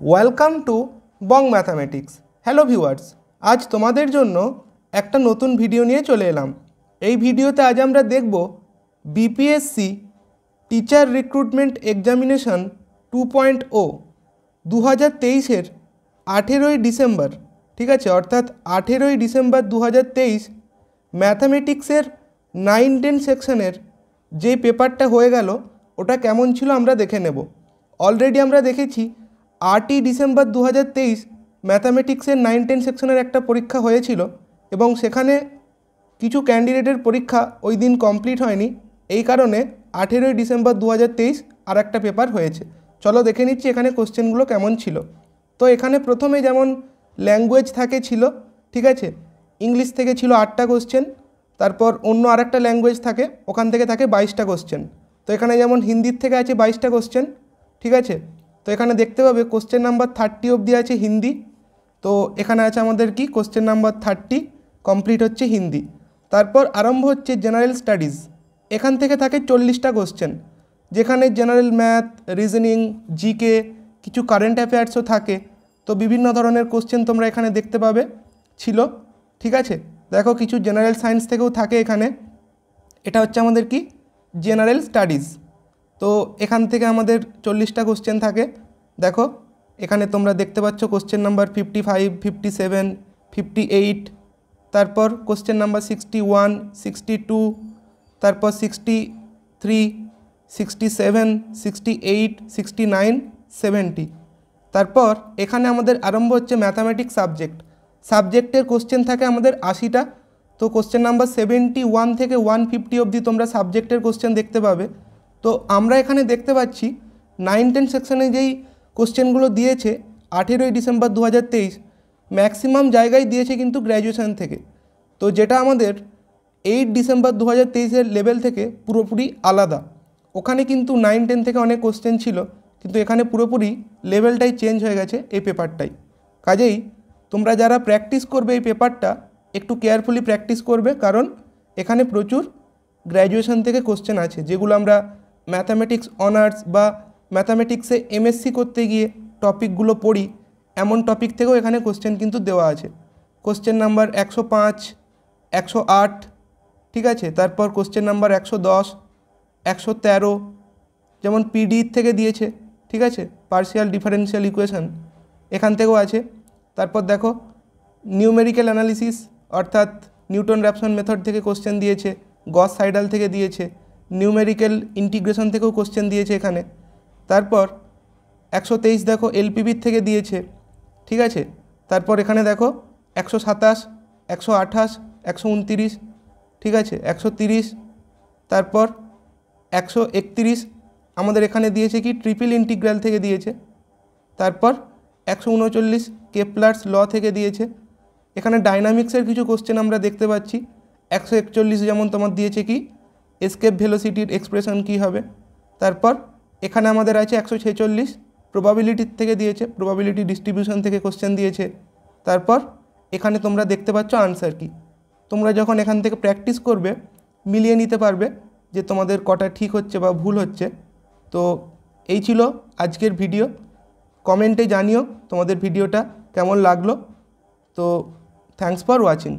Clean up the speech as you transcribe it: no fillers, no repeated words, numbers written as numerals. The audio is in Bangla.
Welcome to Bong mathematics. Hello viewers, আজ তোমাদের জন্য একটা নতুন ভিডিও নিয়ে চলে এলাম। এই ভিডিওতে আজ আমরা দেখব বিপিএসসি টিচার রিক্রুটমেন্ট এক্সামিনেশন 2.0 2023-এর 18ই ডিসেম্বর, ঠিক আছে, অর্থাৎ 18ই ডিসেম্বর 2023 ম্যাথামেটিক্সের 9-10 সেকশনের যে পেপারটা হয়ে গেল ওটা কেমন ছিল আমরা দেখে নেব। অলরেডি আমরা দেখেছি 8ই ডিসেম্বর 2023 ম্যাথামেটিক্সের 9-10 সেকশনের একটা পরীক্ষা হয়েছিল এবং সেখানে কিছু ক্যান্ডিডেটের পরীক্ষা ওই দিন কমপ্লিট হয়নি, এই কারণে 18ই ডিসেম্বর 2023 আর একটা পেপার হয়েছে। চলো দেখে নিচ্ছি এখানে কোশ্চেনগুলো কেমন ছিল। তো এখানে প্রথমে যেমন ল্যাঙ্গুয়েজ ছিল, ঠিক আছে, ইংলিশ থেকে ছিল 8টা কোশ্চেন, তারপর অন্য আরেকটা ল্যাঙ্গুয়েজ থাকে, ওখান থেকে থাকে 22টা কোশ্চেন। তো এখানে যেমন হিন্দির থেকে আছে 22টা কোশ্চেন, ঠিক আছে। তো এখানে দেখতে পাবে কোশ্চেন নাম্বার 30 অবধি আছে হিন্দি। তো এখানে আছে আমাদের কি কোশ্চেন নাম্বার 30 কমপ্লিট হচ্ছে হিন্দি। তারপর আরম্ভ হচ্ছে জেনারেল স্টাডিজ। এখান থেকে থাকে 40টা কোশ্চেন, যেখানে জেনারেল ম্যাথ, রিজনিং, জিকে, কিছু কারেন্ট অ্যাফেয়ার্সও থাকে। তো বিভিন্ন ধরনের কোশ্চেন তোমরা এখানে দেখতে পাবে ছিল, ঠিক আছে। দেখো কিছু জেনারেল সায়েন্স থেকেও থাকে এখানে। এটা হচ্ছে আমাদের কি জেনারেল স্টাডিজ। তো এখান থেকে আমাদের 40টা কোশ্চেন থাকে। দেখো এখানে তোমরা দেখতে পাচ্ছ কোশ্চেন নাম্বার 55, 57, 58, তারপর কোশ্চেন নাম্বার 61, 62, তারপর 63, 67, 68, 69, 70। তারপর এখানে আমাদের আরম্ভ হচ্ছে ম্যাথামেটিক্স সাবজেক্টের কোশ্চেন থাকে আমাদের 80টা। তো কোশ্চেন নাম্বার 71 থেকে 150 অবধি তোমরা সাবজেক্টের কোশ্চেন দেখতে পাবে। তো আমরা এখানে দেখতে পাচ্ছি 9-10 সেকশনে যেই কোশ্চেনগুলো দিয়েছে 18ই ডিসেম্বর 2023 ম্যাক্সিমাম জায়গায় দিয়েছে কিন্তু গ্র্যাজুয়েশন থেকে। তো যেটা আমাদের 8 ডিসেম্বর 2023-এর লেভেল থেকে পুরোপুরি আলাদা। ওখানে কিন্তু 9-10 থেকে অনেক কোশ্চেন ছিল, কিন্তু এখানে পুরোপুরি লেভেলটাই চেঞ্জ হয়ে গেছে এই পেপারটাই। কাজেই তোমরা যারা প্র্যাকটিস করবে এই পেপারটা একটু কেয়ারফুলি প্র্যাকটিস করবে, কারণ এখানে প্রচুর গ্র্যাজুয়েশন থেকে কোশ্চেন আছে, যেগুলো আমরা ম্যাথামেটিক্স অনার্স বা ম্যাথামেটিক্সে এমএসসি করতে গিয়ে টপিকগুলো পড়ি, এমন টপিক থেকেও এখানে কোশ্চেন কিন্তু দেওয়া আছে। কোশ্চেন নাম্বার 105, 108, ঠিক আছে, তারপর কোশ্চেন নাম্বার 110, 113 যেমন পিডি থেকে দিয়েছে, ঠিক আছে, পার্শিয়াল ডিফারেন্সিয়াল ইকুয়েশন, এখান থেকেও আছে। তারপর দেখো নিউমেরিক্যাল অ্যানালিসিস অর্থাৎ নিউটন র্যাপসন মেথড থেকে কোশ্চেন দিয়েছে, গস সাইডাল থেকে দিয়েছে, নিউমেরিক্যাল ইন্টিগ্রেশন থেকেও কোশ্চেন দিয়েছে এখানে। তারপর 123 দেখো এলপিবির থেকে দিয়েছে, ঠিক আছে। তারপর এখানে দেখো 127, 128, 129, ঠিক আছে, 130, তারপর 131 আমাদের এখানে দিয়েছে কি ট্রিপল ইন্টিগ্রাল থেকে দিয়েছে। তারপর 139 কেপলারস ল থেকে দিয়েছে। এখানে ডাইনামিক্সের কিছু কোশ্চেন আমরা দেখতে পাচ্ছি। 141 যেমন তোমার দিয়েছে কি এসকেপ ভেলোসিটির এক্সপ্রেশন কী হবে। তারপর এখানে আমাদের আছে 146 প্রবাবিলিটির থেকে দিয়েছে, প্রবাবিলিটি ডিস্ট্রিবিউশন থেকে কোশ্চেন দিয়েছে। তারপর এখানে তোমরা দেখতে পাচ্ছ আনসার কি। তোমরা যখন এখান থেকে প্র্যাকটিস করবে মিলিয়ে নিতে পারবে যে তোমাদের কটা ঠিক হচ্ছে বা ভুল হচ্ছে। তো এই ছিল আজকের ভিডিও। কমেন্টে জানিও তোমাদের ভিডিওটা কেমন লাগলো। তো থ্যাঙ্কস ফর ওয়াচিং।